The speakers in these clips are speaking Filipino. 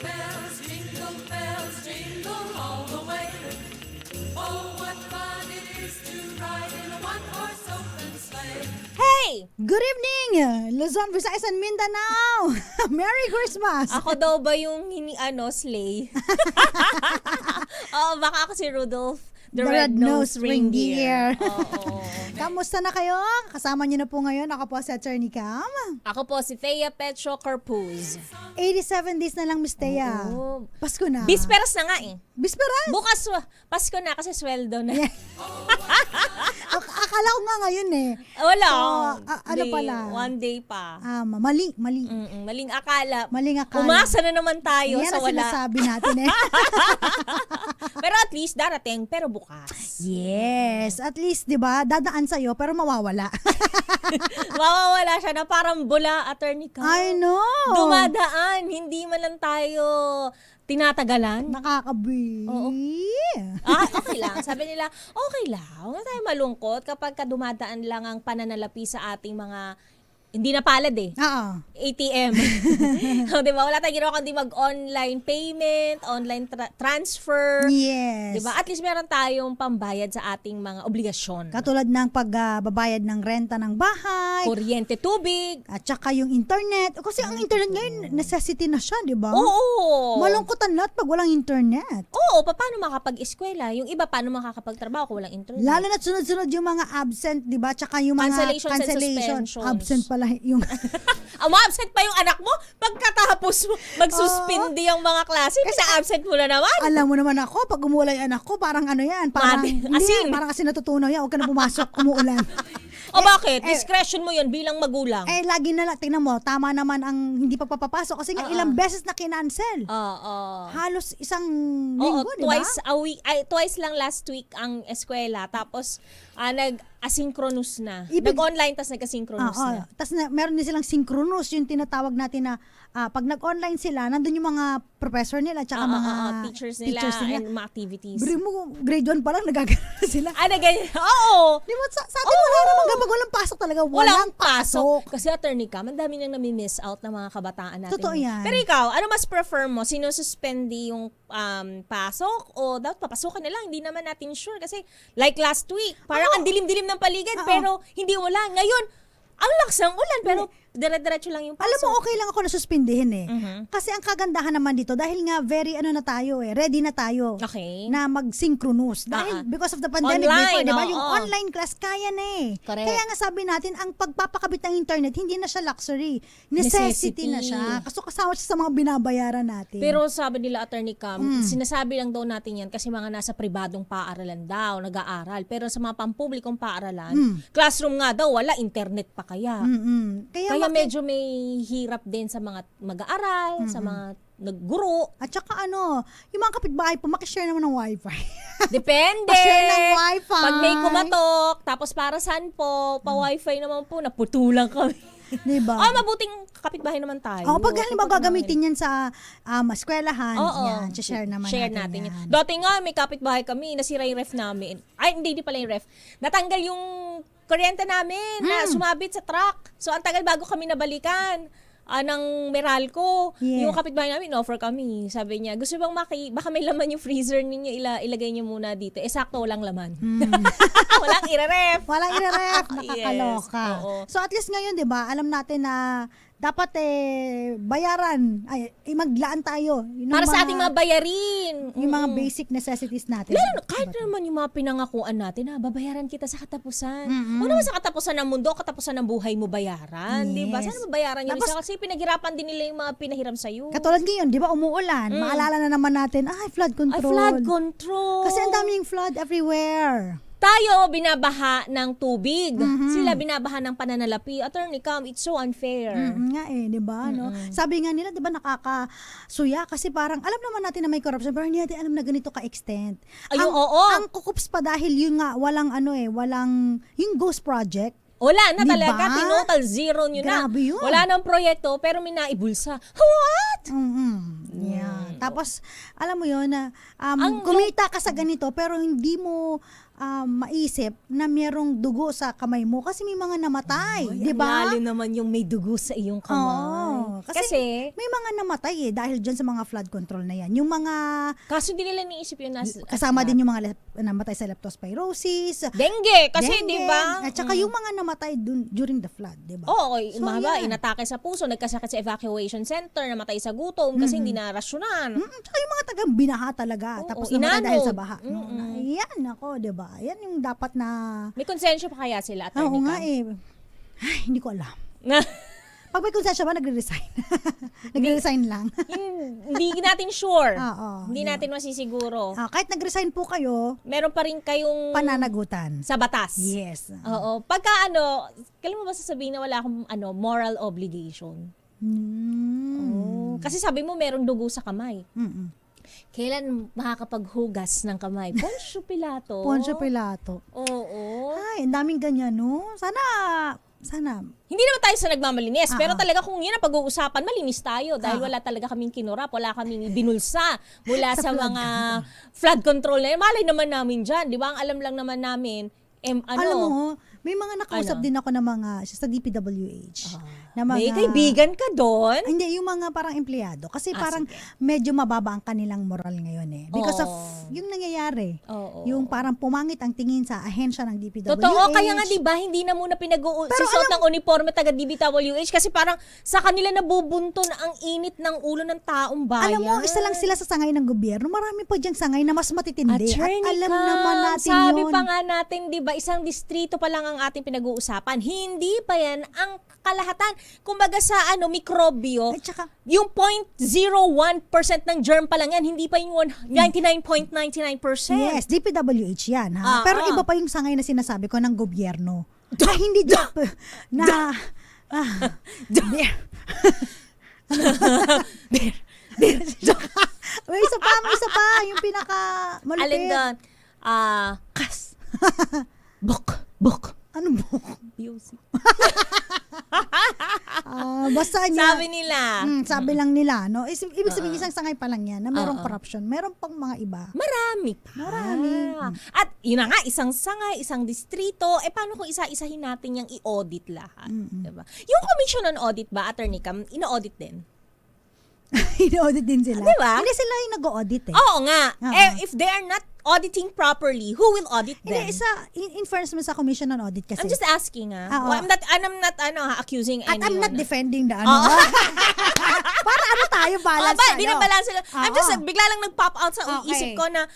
bells, jingle all the way. Oh, what fun it is to ride in a one-horse open sleigh. Hey! Good evening, Luzon, Visayas, and Mindanao. Merry Christmas. Ako daw ba yung sleigh? Oo, baka ako si Rudolph the Red-Nosed Reindeer. Oo. Kamusta na kayo? Kasama niyo na po ngayon. Ako po si Attorney Cam. Ako po si Thea Petro Corpuz. 87 days na lang, Miss Thea. Oo. Pasko na. Bisperas na nga eh. Bisperas? Bukas, Pasko na kasi sweldo na. Yeah. Akala ko nga ngayon eh. Wala. So, ano pala? One day pa. Mali. Maling akala. Maling akala. Umasa na naman tayo Yan sa ang wala. sinasabi natin eh. Pero at least darating, pero bukas. Yes. At least, di ba, dadaan sa'yo pero mawawala. Mawawala siya na parang bula, Attorney Cam. I know. Dumadaan, hindi man lang tayo tinatagalan. Nakakabi. Oo. Okay lang. Sabi nila, okay lang. Huwag na tayo malungkot kapag dumadaan lang ang pananalapi sa ating mga hindi na palad eh. Oo. ATM. Diba? Wala tayong ginawa kundi mag-online payment, online transfer. Yes. Diba? At least meron tayong pambayad sa ating mga obligasyon. Katulad ng pagbabayad ng renta ng bahay, Kuryente, tubig. at saka yung internet. Kasi ang internet ngayon, necessity na siya, di ba? Oo. Malungkotan lahat pag walang internet. Oo, paano makapag-eskwela? Yung iba, paano makakapagtrabaho kung walang internet? Lalo na sunod-sunod yung mga absent, di ba? Tsaka yung mga Cancellations and cancellation. suspensions. Absent pala yung... Ma-absent pa yung anak mo? Pagkatapos mo, magsuspindi ang mga klase, absent mo na naman. Alam mo naman ako, pag umuulan yung anak ko, parang ano yan, parang, Mati- hindi asin. yan, parang kasi natutunaw yan, huwag ka na pumasok, umuulan. O bakit? Discretion mo yun bilang magulang. Lagi na lang, tingnan mo, tama naman ang hindi pagpapapasok kasi nga ilang beses na kinancel. Oo. Halos isang Oo, linggo, di ba? twice a week, twice lang last week ang eskwela. Tapos, nag-asynchronous na. Nag-online, tapos nag-asynchronous na. Tapos meron din silang synchronous, yung tinatawag natin na pag nag-online sila, nandun yung mga professor nila, tsaka mga teachers nila and mga activities. Bring mo, grade 1 pa lang, nagagana sila. Ganyan. Oo. Di ba, sa atin wala naman, kapag walang pasok talaga, walang pasok. Kasi Attorney Cam, ang dami nang nami-miss out ng mga kabataan natin. Totoo yan. Pero ikaw, ano mas prefer mo? Sinususpendi yung pasok o dapat papasukan na lang? Hindi naman natin sure. Kasi like last week, parang ang dilim-dilim ng paligid pero hindi ulan. Ngayon, ang lakas ng ulan pero dire-diretso lang yung pasok. Alam mo, okay lang ako na suspindihin eh. Mhm. Kasi ang kagandahan naman dito, dahil nga very na tayo ready na tayo. Okay. Na mag-synchronous. Dahil because of the pandemic Online, before, di ba? oo. Yung online class, kaya na eh. Correct. Kaya nga sabi natin, ang pagpapakabit ng internet, hindi na siya luxury. Necessity na siya. Kasi kasama siya sa mga binabayaran natin. Pero sabi nila Attorney Cam, sinasabi lang daw natin yan kasi mga nasa pribadong paaralan daw, nag-aaral. Pero sa mga pampublikong paaralan, classroom nga daw, wala internet pa kaya. Kaya medyo may hirap din sa mga mag-aaral, sa mga nagguro. At saka yung mga kapitbahay po, makishare naman ng wifi. Depende. Pa-share ng wifi. Pag may kumatok, tapos para saan po, pa-wifi naman po, naputulang kami. Diba? Mabuting kapitbahay naman tayo. Pag halimbawa gagamitin yan sa eskwelahan, yan, share naman Share natin yan. Dati nga, may kapitbahay kami, nasira yung ref namin. Ay, hindi pala yung ref. Natanggal yung kuryente namin na sumabit sa truck. So, ang tagal bago kami nabalikan ng Meralco. Yeah. Yung kapitbahay namin, offer kami. Sabi niya, gusto bang baka may laman yung freezer ninyo, ilagay niyo muna dito. Sakto, walang laman. Walang ire-ref. Walang ire-ref, nakakaloka. Yes, oo. So at least ngayon, 'di ba, alam natin na dapat bayaran, maglaan tayo. Para sa ating mga bayarin. Yung mga basic necessities natin. Lalo, kahit naman yung mga pinangakuan natin, babayaran kita sa katapusan. O naman sa katapusan ng mundo, katapusan ng buhay mo bayaran. Yes. Diba? Sana mabayaran yun. Tapos, Kasi pinaghirapan din nila yung mga pinahiram sa'yo. Katulad ngayon, 'di ba, umuulan. Maalala na naman natin, flood control. Flood control. Kasi ang daming flood everywhere. Tayo, binabaha ng tubig. Sila binabaha ng pananalapi. Attorney Cam, it's so unfair. Nga 'di ba, no? Sabi nga nila, 'di ba, nakakasuya kasi parang alam naman natin na may corruption pero hindi natin alam na ganito ka-extent. Ayun, ang, oo. Ang kukups pa dahil yun nga walang walang yung ghost project. Wala na Diba? talaga. Tinotal zero nyo na. Grabe yun. Wala nang proyekto pero may naibulsa. What? Yeah. Tapos, alam mo yun na kumita ka sa ganito pero hindi mo maisip na merong dugo sa kamay mo kasi may mga namatay, Ay, 'di ba? Lalo naman yung may dugo sa iyong kamay. Oo, kasi may mga namatay dahil dyan sa mga flood control na yan. Yung mga kaso di nila niisip yun kasama din yung mga namatay sa leptospirosis, dengue, kasi dengue, di ba? at saka yung mga namatay during the flood, 'di ba? Oo, So, mahaba, yan. inatake sa puso, nagkasakit sa evacuation center, namatay sa gutom kasi hindi na rasyonan. Tsaka yung mga tagang binaha talaga, Oo, tapos namatay dahil inanod. sa baha. No? Yan ako, 'di ba? Yan yung dapat na May konsensya pa kaya sila, oo Atty. nga Cam? Ay, hindi ko alam. Pag may konsensya ba, nagre-resign? Nagre-resign lang. Hindi natin sure. Oo, Hindi natin masisiguro. Kahit nag-resign po kayo, Meron pa rin kayong pananagutan. sa batas. Yes. Oo. Pagka kailan mo ba sasabihin na wala akong moral obligation? Kasi sabi mo meron dugo sa kamay. Mm-mm. Kailan makakapaghugas ng kamay? Poncio Pilato. Poncio Pilato. Oo. Ay, ang daming ganyan, no? Sana. Hindi naman tayo sa nagmamalinis, pero talaga kung yun ang pag-uusapan, malinis tayo dahil wala talaga kaming kinurap, wala kaming binulsa mula sa mga flood control na yun. Malay naman namin dyan, di ba? Ang alam lang naman namin, Alam mo, may mga nakausap din ako ng mga sa DPWH. Na mga, may kaibigan ka doon? Hindi, yung mga parang empleyado. Kasi parang sige. medyo mababa ang kanilang moral ngayon eh. Because of Oo. yung nangyayari. Oo. Yung parang pumangit ang tingin sa ahensya ng DPWH. Totoo, kaya nga 'di ba hindi na muna pinag-uusisot ng uniforme taga DPWH kasi parang sa kanila nabubunton ang init ng ulo ng taong bayan. Alam mo, isa lang sila sa sangay ng gobyerno. Marami pa diyang sangay na mas matitindi. Attorney At alam Cam, naman natin sabi yun. pa nga natin, 'di ba, isang distrito pa lang ang ating pinag-uusapan. Hindi pa 'yan ang kalahatan. Kumbaga sa mikrobyo, At saka, yung 0.01% ng germ pa lang yan, hindi pa yung 99.99%. yes, DPWH yan. Ha? Pero iba pa yung sangay na sinasabi ko ng gobyerno. Na hindi na may isa pa, yung pinaka malupit. Alin doon? Kas. Bok. Ano mo? Music. Basta niya. Sabi nila. Sabi lang nila, no? Ibig sabihin, isang sangay pa lang yan na merong corruption. Meron pang mga iba. Marami pa. Marami. At yun na nga, isang sangay, isang distrito, paano kung isa-isahin natin yung i-audit lahat? Diba? Yung Commission on Audit ba, Attorney Cam, ina-audit din? Ina-audit din sila. Diba? Hindi sila yung nag-audit eh. Oo nga. Oo. If they are not auditing properly, who will audit them? Hindi, in fairness mo sa Commission on Audit kasi. I'm just asking Oo. I'm not accusing At anyone. I'm not defending the ano. Para tayo balance tayo. Binabalance lang. I'm just bigla lang nag-pop out sa Okay. isip ko na,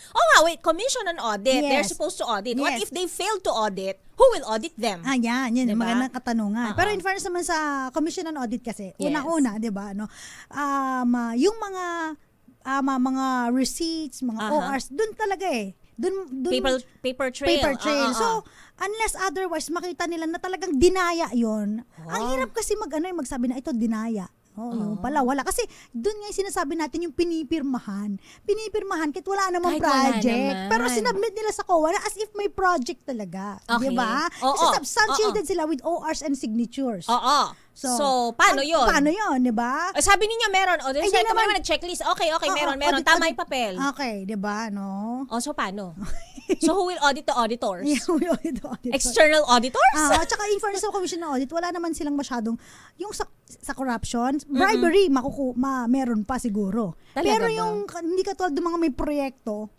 wait, Commission on Audit, they're Yes. supposed to audit. What Yes. if they fail to audit? Who will audit them? Yan. Diba? Magandang katanungan. Oo. Pero in fairness naman sa Commission on Audit kasi, Yes. unang-una, di ba, ano, yung mga receipts, mga ORs, dun talaga eh. Dun, Paper trail. paper trail. Oo, So, oo. unless otherwise makita nila na talagang dinaya yon, ang hirap kasi magsabi na ito dinaya. Yung pala, wala. Kasi doon nga yung sinasabi natin yung pinipirmahan kahit wala namang Kahit wala project. naman. Pero sinubmit nila sa COA na as if may project talaga. Okay. Diba? Oo. Kasi substantiated sila with ORs and signatures. Oo. So, paano yun? Paano yun, diba? Sabi niya meron. Hindi Sabi naman- naman nag-checklist. Okay, Oo, meron. audit- Tama audit- yung papel. Okay, diba, no? So paano? So who will audit the auditors? Yeah, we audit. External auditors? At saka in fairness sa Commission ng Audit, wala naman silang masyadong, yung sa corruption, bribery, meron pa siguro. Talaga Pero ba? yung, hindi katulad ng mga may proyekto,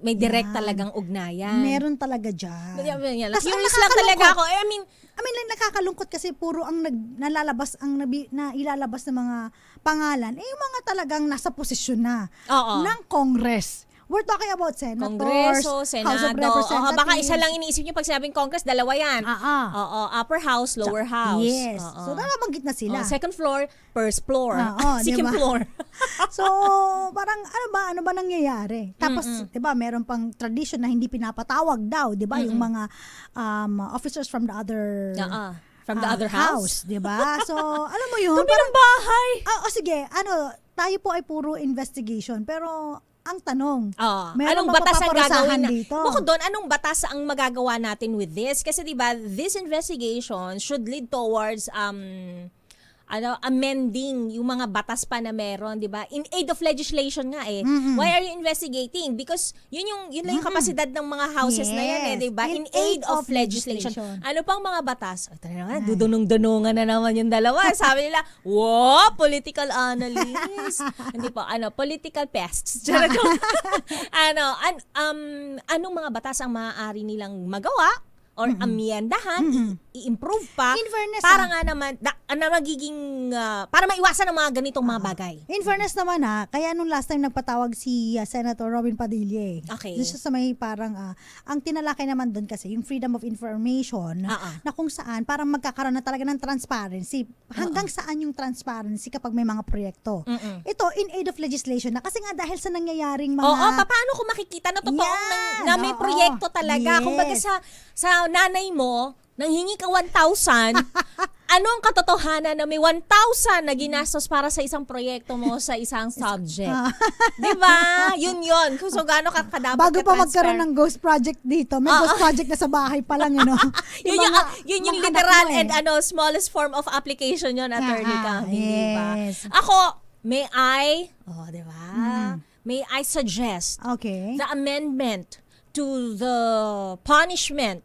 May direct talagang ugnayan. meron talaga dyan. Tas ang Curious lang talaga ako. nakakalungkot- I mean, like, nakakalungkot kasi puro ang ilalabas ng mga pangalan, yung mga talagang nasa posisyon na Oo. ng Congress. We're talking about senators, Kongreso, House of Senado. Representatives. Baka isa lang iniisip niyo pag sinabing Congress, dalawa yan. Oo, upper house, lower house. Yes. Oo. So, nakabanggit na sila. Second floor, first floor. Second diba? floor. So, parang ano ba nangyayari? Tapos, 'di ba, meron pang tradition na hindi pinapatawag daw, 'di ba, yung mga officers from the other From the other house. 'di ba? So, alam mo 'yun? Kabilang bahay. Sige, tayo po ay puro investigation, pero ang tanong, Anong meron bang batas ang papaparusahan gagawin dito? Bukod doon, anong batas ang magagawa natin with this? Kasi 'di ba, this investigation should lead towards amending yung mga batas pa na meron, 'di ba? In aid of legislation nga eh. Why are you investigating? Because yun lang yung kapasidad ng mga houses na yan eh, 'di ba? In aid of legislation. Ano pang mga batas? Ito na nga, dudunong-dunungan na naman yung dalawa. Sabi nila, "Wow, political analyst." Hindi po, political pests. Anong mga batas ang maaari nilang magawa or amyendahan, i-improve pa, In fairness, para nga naman, para maiwasan ang mga ganitong mga bagay. In fairness naman kaya nung last time nagpatawag si Senator Robin Padilla. Okay. Doon siya sa may parang, ang tinalakay naman doon kasi yung freedom of information na kung saan parang magkakaroon na talaga ng transparency. Hanggang saan yung transparency kapag may mga proyekto. Ito, in aid of legislation na kasi nga dahil sa nangyayaring mga... Oo, paano kung makikita na totoong na may proyekto talaga? Yes. Kumbaga sa nanay mo, nanghingi ka 1,000, ano ang katotohanan na may 1,000 na ginastos para sa isang proyekto mo sa isang subject? Di ba? Yun. Kung so gaano ka dapat Bago pa magkaroon ng ghost project dito, may ghost project na sa bahay pa lang, yun yung literal and smallest form of application yun, attorney ka. Di ba? Yes. Ako, may I suggest the amendment to the punishment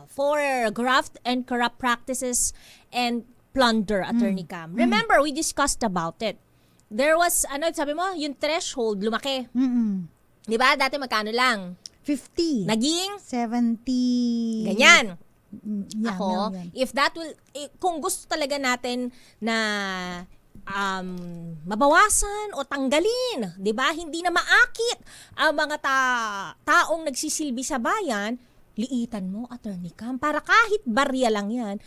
for graft and corrupt practices and plunder, Attorney Cam. Remember, we discussed about it. There was, sabi mo, yung threshold, lumaki. Di ba? Dati magkano lang? 50. Naging? 70. Ganyan. Ako, if that will, kung gusto talaga natin na mabawasan o tanggalin, 'di ba? Hindi na maakit ang mga taong nagsisilbi sa bayan, liitan mo, Attorney Cam, para kahit barya lang 'yan,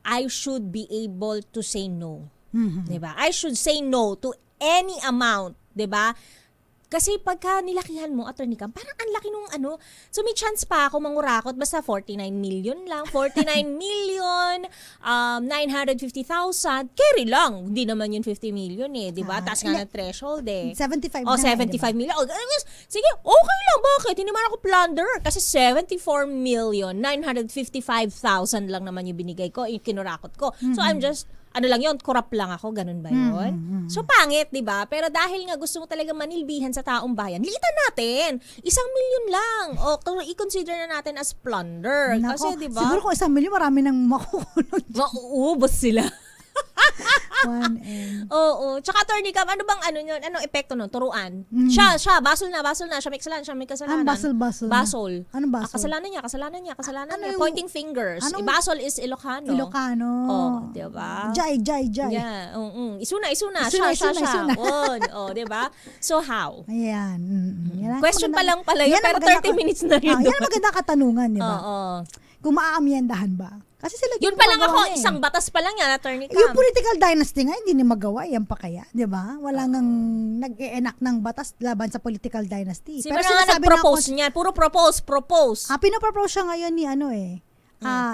I should be able to say no. 'Di ba? I should say no to any amount, 'di ba? Kasi pagka nilakihan mo, Attorney Cam, parang ang laki nung so may chance pa ako mangurakot, basta 49 million lang, 49,950,000, carry lang. Hindi naman yun 50 million eh, di ba? Taas nga ng threshold eh. 75 Oh, 75 million. Oh, sige, okay lang, bakit? Hindi naman ako plunder. Kasi 74,955,000 lang naman yung binigay ko, yung kinurakot ko. So I'm just lang yun, corrupt lang ako, ganun ba yun? So, pangit, di ba? Pero dahil nga gusto mo talaga manilbihan sa taong bayan, liitan natin. 1 million lang. O, i-consider na natin as plunder. Kasi, di ba? Siguro kung 1 million, marami nang makukulong. Mauubos sila. 1M. Oo. Tsaka, Attorney Cam, ano bang yun? Anong epekto nun? Turuan? Siya, basol na. Siya may kasalanan. Basol? Basol. Anong basol? Kasalanan niya. Ano yung- Pointing fingers. Basol is Ilocano. Ilocano. Oh, di ba? Jai. Yeah, Isuna. Isuna. Siya. Oh, di ba? So how? Ayan. Yan ang Question pa magandang- lang pala yun, yan ang pero magandang- 30 minutes na rin. yan ang magandang katanungan, di ba? Oo. Kung maaamyendahan ba? Kasi sila Yun pa lang gumagawa ako, eh. isang batas pa lang yan, Attorney Cam. Yung political dynasty nga, hindi ni magawa. Yan pa kaya, di ba? Wala nang nag-e-enact ng batas laban sa political dynasty. Sino na nga nag-propose niyan? Puro propose. Pinapropose siya ngayon ni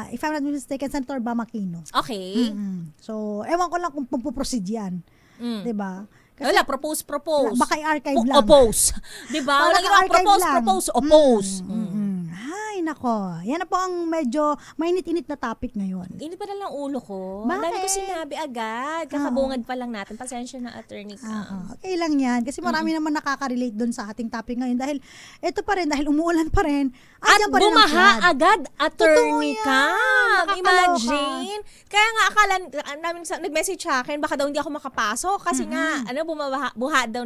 if I'm not mistaken, Senator Bamakino. Okay. So, ewan ko lang kung puproceed yan. Di ba? Wala, propose. Baka i-archive lang. Oppose. Di ba? Wala ginawa, propose, oppose. Ay, nako. Yan na po ang medyo mainit-init na topic ngayon. Init pa na lang ulo ko. Bakit? Dami ko sinabi agad. Kakabungad pa lang natin. Pasensya na, Attorney Cam. Okay lang yan. Kasi marami naman nakaka-relate doon sa ating topic ngayon. Dahil ito pa rin, dahil umuulan pa rin. At andyan pa rin ang bumaha flood. agad, Attorney Totoo yan. Cam. Nakakaloka. Imagine. Kaya nga akala namin nag-message sa akin, baka daw hindi ako makapasok. Kasi nga,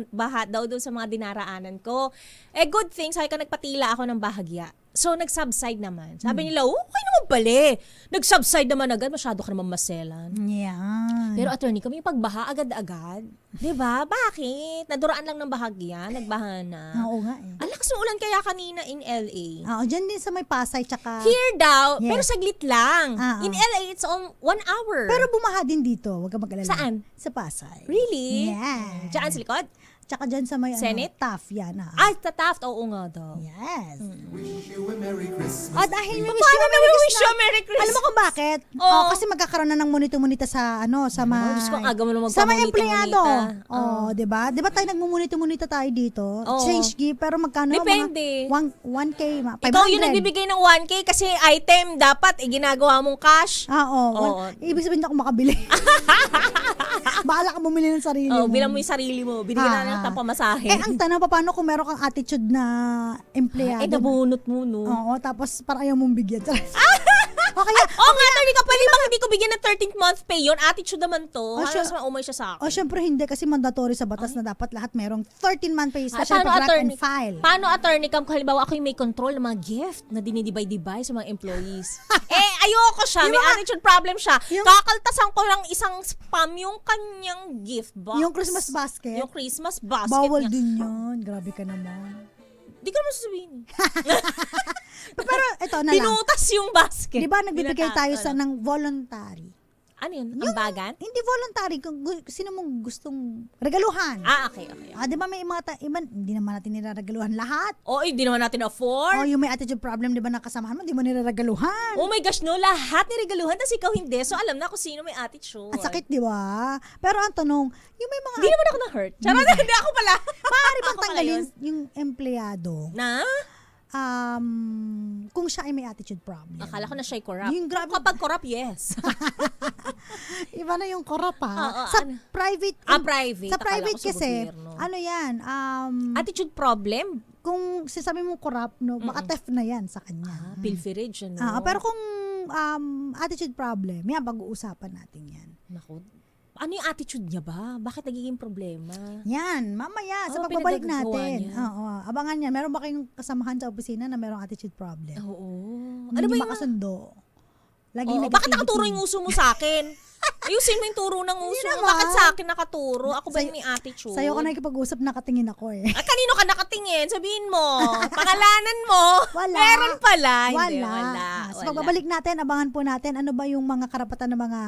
baha daw doon sa mga dinaraanan ko. Good thing, sabi ka nagpatila ako ng bahagya. So, nag-subside naman. Sabi nila, okay naman pala. Nag-subside naman agad. Masyado ka naman maselan. Yan. Pero attorney, kami yung pagbaha agad-agad. Diba? Bakit? Naduraan lang ng bahagya. Nagbaha na. Oo nga eh. Ang lakas ng ulan kaya kanina in LA. Dyan din sa may Pasay tsaka... Here daw, Yes. pero saglit lang. Oo. In LA, it's on 1 hour. Pero bumaha din dito. Huwag ka mag-alala. Saan? Sa Pasay. Really? Yeah. Diyan sa likod? Tsaka dyan sa may Senate? TAF yan. Ay, Taft, oo nga daw. Yes. Wish you a Merry Christmas. Dahil may wish Paano you a naman Merry wish you a Merry Christmas? Alam mo kung bakit? Oo. Kasi magkakaroon na ng munita-munita sa sa may Diyos ko, ang aga mo naman sa may magpamunita-munita. empleyado. Oh, 'di ba? 'Di ba tayo nagmumunita-munita tayo dito? Oo. Change gift pero magkano? Depende. 1K, 500. Ikaw yung nagbibigay ng 1K kasi item dapat ginagawa mong cash. Oo. Ibig sabihin na ako makabili. Bahala ka bumili ng sarili mo. Bilang mo yung sarili mo. Binigyan na lang ng pamasahe. Ang tanong, paano kung meron kang attitude na empleyado? nabunot mo, no? Oo, tapos parang ayaw mong bigyan. O kaya, nga, attorney ka, pwede bang hindi ko bigyan ng 13th month pay yun? Attitude naman to. Umay siya sa akin. syempre hindi kasi mandatory sa batas na dapat lahat merong 13-month pay, especially Paano, pag rank attorney? and file. Paano, attorney ka, kung halimbawa ako yung may control ng mga gift na dinidibay-dibay sa mga employees? Ayoko siya. May attitude problem siya. Kakaltasan ko lang isang spam yung kanyang gift box. Yung Christmas basket. Yung Christmas basket Bawal niya. din yun. Grabe ka naman. Di ko naman sasabihin. Pero ito na lang. Pinutas yung basket. Di ba nagbibigay Binata- tayo ng voluntary? Ano yun? Ambagan? Hindi voluntary. Kung sino mong gustong regaluhan. Okay. Di ba may mga iba, hindi naman natin niraragaluhan lahat. Hindi naman natin afford. Yung may attitude problem, di ba nakasamahan mo, di mo niraragaluhan. Oh my gosh, no, lahat niregaluhan, tapos ikaw hindi. So, alam na kung sino may attitude. Ang sakit, di ba? Pero ang tanong, yung may mga... Hindi naman ako na-hurt. Charot, hindi ako pala. Maaari bang Ako pala tanggalin yun. yung empleyado Na? kung siya ay may attitude problem? Akala ko na siya'y corrupt. Yung grabe- Kapag corrupt, yes. Iba na yung korap Oo, sa ano? private. Private. Sa Akala private ko sa kasi, gobyerno. ano yan, Attitude problem? kung sasabi mo korap, no, baka theft na yan sa kanya. Pilferage, ano? Pero kung attitude problem, yan, pag-uusapan natin yan. Naku, ano yung attitude niya ba? Bakit nagiging problema? Yan, mamaya, sa Oo, pagbabalik pinagagawa natin. niya. Oo, abangan yan. Meron ba kayong kasamahan sa opisina na merong attitude problem? Oo. Hindi Ano ba yung... makasundo. Lagi Bakit nakaturo yung uso mo sa akin? Ayusin mo yung turo ng uso mo. naman. Bakit sa akin nakaturo? Ako ba yung may attitude? Sa'yo ka nakikipag-usap, nakatingin ako eh. Kanino ka nakatingin? Sabihin mo. Pangalanan mo. Wala. Meron pala. Hindi, Wala. wala. Sa pagbabalik natin, abangan po natin ano ba yung mga karapatan ng mga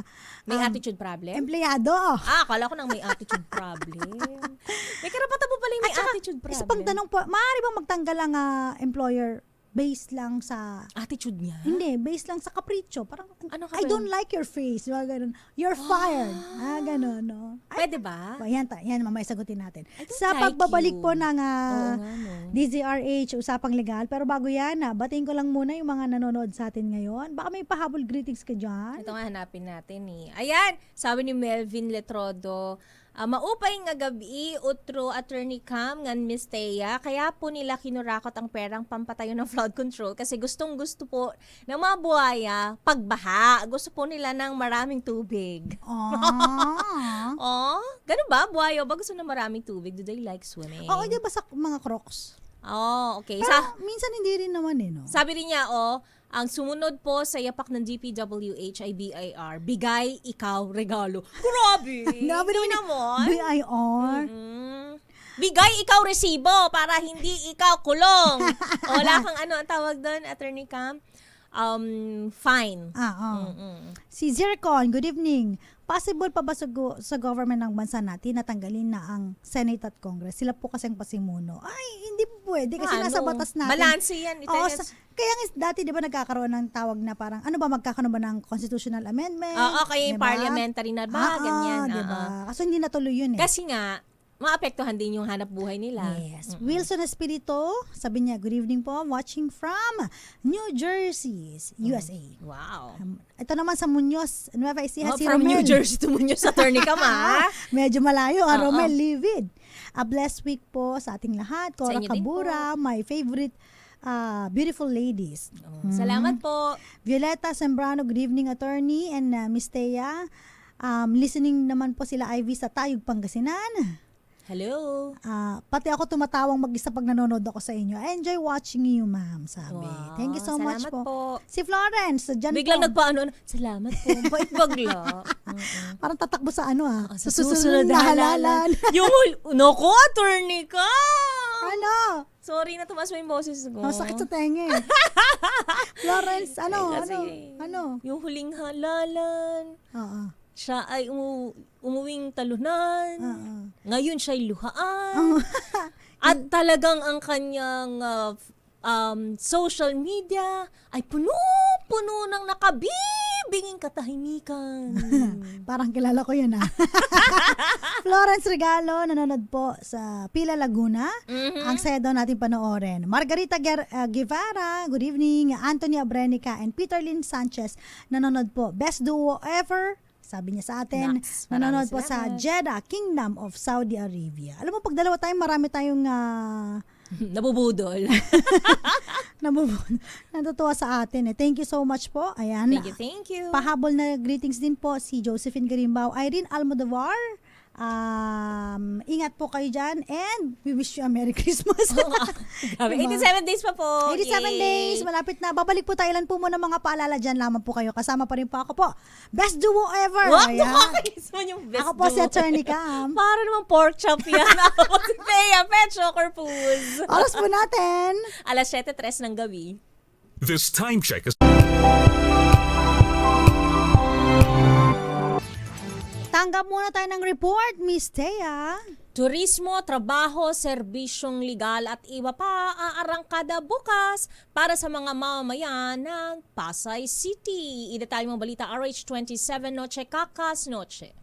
May attitude problem? empleyado. Akala ko nang may attitude problem. May karapatan mo pala yung may attitude problem. Isa pang tanong po, maaari bang magtanggal ang employer based lang sa... Attitude niya? Hindi, based lang sa kapritsyo. Parang, Ano ka I ba? don't like your face. Diba, ganun. You're fired. Ganun, no? Pwede ba? Yan, mamaya sagutin natin. I don't Sa like pagbabalik you. po ng Oo nga, no. DZRH, usapang legal. Pero bago yan, batiin ko lang muna yung mga nanonood sa atin ngayon. Baka may pahabol greetings ka dyan. Ito nga hanapin natin eh. Ayan, sabi ni Melvin Letrodo, maupay nga gabi, utro attorney Cam ngan Miss Thea, kaya po nila kinurakot ang perang pampatayo ng flood control kasi gustong gusto po ng mga buhaya pagbaha. Gusto po nila ng maraming tubig. Ah. Ganun ba? Buhaya ba gusto ng maraming tubig? Do they like swimming? Oo, di ba sa mga crocs? Okay. Pero minsan hindi rin naman eh, no? Sabi rin niya, ang sumunod po sa yapak ng DPWH ay BIR. Bigay, ikaw, regalo. Grabe! Grabe Hindi naman. naman. BIR. Bigay, ikaw, resibo para hindi ikaw kulong. Wala kang ang tawag doon, Attorney Cam? Fine. Si Zircon, good evening. Possible pa ba sa government ng bansa natin natanggalin na ang Senate at Congress? Sila po kasing pasimuno. Ay, hindi po pwede kasi nasa batas natin. Balanse yan. Oo, kaya nga dati di ba nagkakaroon ng tawag na parang ano ba magkakaroon ba ng constitutional amendment? kaya yung Diba? parliamentary na ba? Ganyan. Diba? Kaso hindi natuloy yun eh. Kasi nga, maapektuhan din yung hanap buhay nila. Yes. Wilson Espirito, sabi niya, good evening po, watching from New Jersey, USA. Wow. Ito naman sa Muñoz, Nueva Ecija, si From Romel. New Jersey to Muñoz, Attorney Cam, ha? Medyo malayo, Romel Livid. A blessed week po sa ating lahat. Cora inyo din Kabura, my favorite beautiful ladies. Salamat po. Violeta Sembrano, good evening, attorney, and Miss Thea. Listening naman po sila Ivy sa Tayug, Pangasinan. Hello. Pati ako tumatawang mag-isa pag nanonood ako sa inyo. I enjoy watching you, ma'am, sabi. Wow, Thank you so much salamat po. Si Florence, dyan Biglang po. nagpaano, salamat po. Bait bagla. Parang tatakbo sa ano Sa susunod na halalan. Yung Naku, Attorney ka! Ano? Sorry na tumas mo yung boses ko. Sakit sa tenga eh. Florence, Kasi, ano? Yung huling halalan. Oo. Siya ay umuwing talunan. Oo. Ngayon siya'y luhaan. At talagang ang kanyang social media ay puno-puno ng nakabibinging katahimikan. Parang kilala ko yun Florence Regalo, nanonood po sa Pila, Laguna. Ang saya daw natin panoorin. Margarita Guevara, good evening. Anthony Abrenica and Peter Lynn Sanchez, nanonood po. Best duo ever, sabi niya sa atin. Naks, Nanonood po maraming sa Jeddah, Kingdom of Saudi Arabia. Alam mo, pag dalawa tayo, marami tayong Nabubudol. natutuwa sa atin. Thank you so much po. Ayan. Thank you. Pahabol na greetings din po si Josephine Garimbaw, Irene Almodovar. Ingat po kayo dyan and we wish you a Merry Christmas. Grabe, Diba? 87 days pa po. 87 Yay. days, malapit na. Babalik po tayo lang po muna mga paalala dyan. Lamang po kayo. Kasama pa rin po ako po. Best duo ever. Wow, Ayan. nakakainis mo yung best Ako po si duo. Attorney Cam. Para namang pork chop yan. Ako po si Thea Petro Corpus. Oras po natin. Alas 7:03 ng gabi. This time check is Tanggap muna tayo ng report, Miss Thea. Turismo, trabaho, serbisyong legal at iba pa aarangkada bukas para sa mga mamamayan ng Pasay City. Idetalye mong balita RH27 Noche Kakas Noche.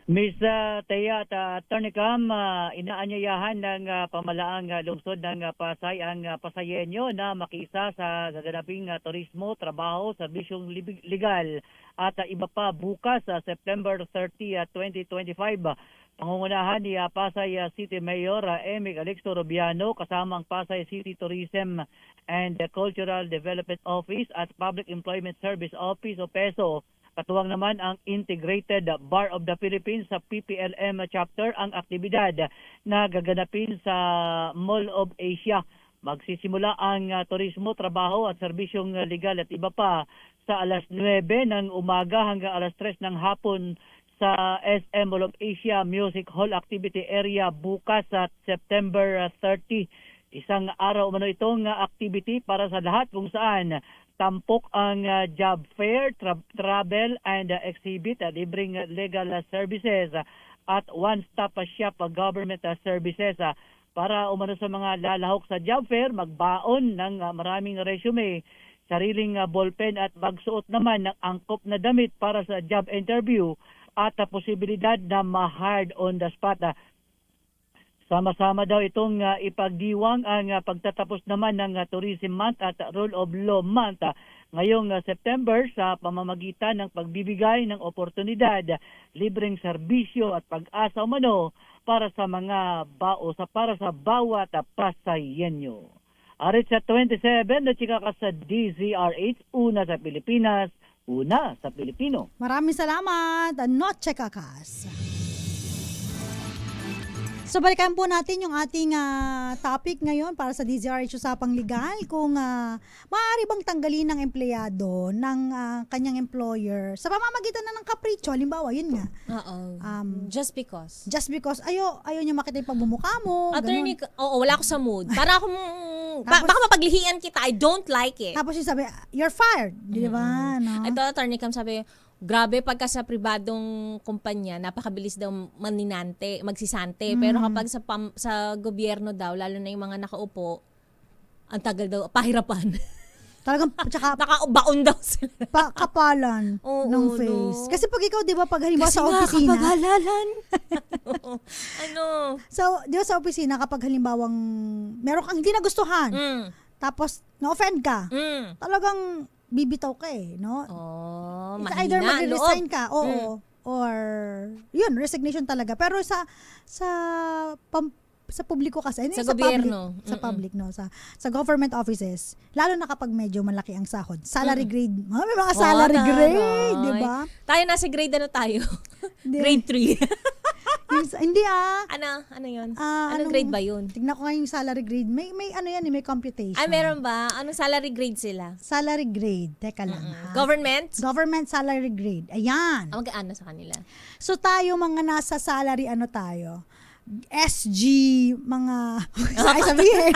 Miss Thea at Attorney Cam, inaanyayahan ng pamalaang lungsod ng Pasay ang Pasayenyo na makisa sa gaganaping turismo, trabaho, serbisyong legal at iba pa bukas sa September 30, 2025. Pangungunahan ni Pasay City Mayor Emig Alexto Rubiano kasama ang Pasay City Tourism and Cultural Development Office at Public Employment Service Office o PESO. Katuwang naman ang Integrated Bar of the Philippines sa PPLM chapter ang aktibidad na gaganapin sa Mall of Asia. Magsisimula ang turismo, trabaho at serbisyong legal at iba pa sa alas 9 ng umaga hanggang alas 3 ng hapon sa SM Mall of Asia Music Hall Activity Area bukas sa September 30. Isang araw umano itong activity para sa lahat kung saan tampok ang job fair, travel and exhibit, libreng legal services at one-stop shop government services. Para umano sa mga lalahok sa job fair, magbaon ng maraming resume, sariling ballpen at magsuot naman ng angkop na damit para sa job interview at posibilidad na ma-hired on the spot. Sama-sama daw itong ipagdiwang ang pagtatapos naman ng Tourism Month at Rule of Law Month ngayong September sa pamamagitan ng pagbibigay ng oportunidad, libreng serbisyo at pag-asa umano para sa mga para sa bawat Pasayenyo. Arit sa 27 na chika ka sa DZRH, una sa Pilipinas, una sa Pilipino. Maraming salamat. Noche Kakas. So balikan po natin yung ating topic ngayon para sa DZRH Usapang Legal. Kung maaari bang tanggalin ng empleyado ng kanyang employer sa pamamagitan na ng kapritsyo. Halimbawa, yun nga. Just because. Just because ayaw niya makita yung pagbumukha mo. Attorney, ganun. wala ako sa mood. Para akong, Tapos- baka mapaglihian kita. I don't like it. Tapos yung sabi, you're fired. Di ba? No? Ito, Attorney Cam, sabi, grabe pagka sa pribadong kumpanya, napakabilis daw magsisante. Pero kapag sa gobyerno daw, lalo na yung mga nakaupo, ang tagal daw, pahirapan. Talagang, tsaka, Nakabaon daw sila. kapalan Oo, ng face. no. Kasi pag ikaw, di ba, pag halimbawa Kasi sa opisina, kapag-halalan. Ano? so, di ba sa opisina, kapag halimbawang meron kang hindi nagustuhan, tapos na-offend ka, talagang bibitaw ka no? Oh, It's mahina either mag-resign loob. ka, or yun, resignation talaga. Pero sa publiko kasi, Sa gobyerno. Sa public, no? Sa government offices, lalo na kapag medyo malaki ang sahod, salary grade, may mga salary grade, di ba? Tayo nasa grade ano tayo? Di. Grade 3. Hindi ano yun? anong- Anong grade ba yun? Tignan ko nga yung salary grade. May ano yan, may computation. Ay, meron ba? Anong salary grade sila? Salary grade. Teka lang ha. Government? Government salary grade. Ayan. Mag-ano sa kanila? So tayo mga nasa salary ano tayo? SG mga ay sabihin.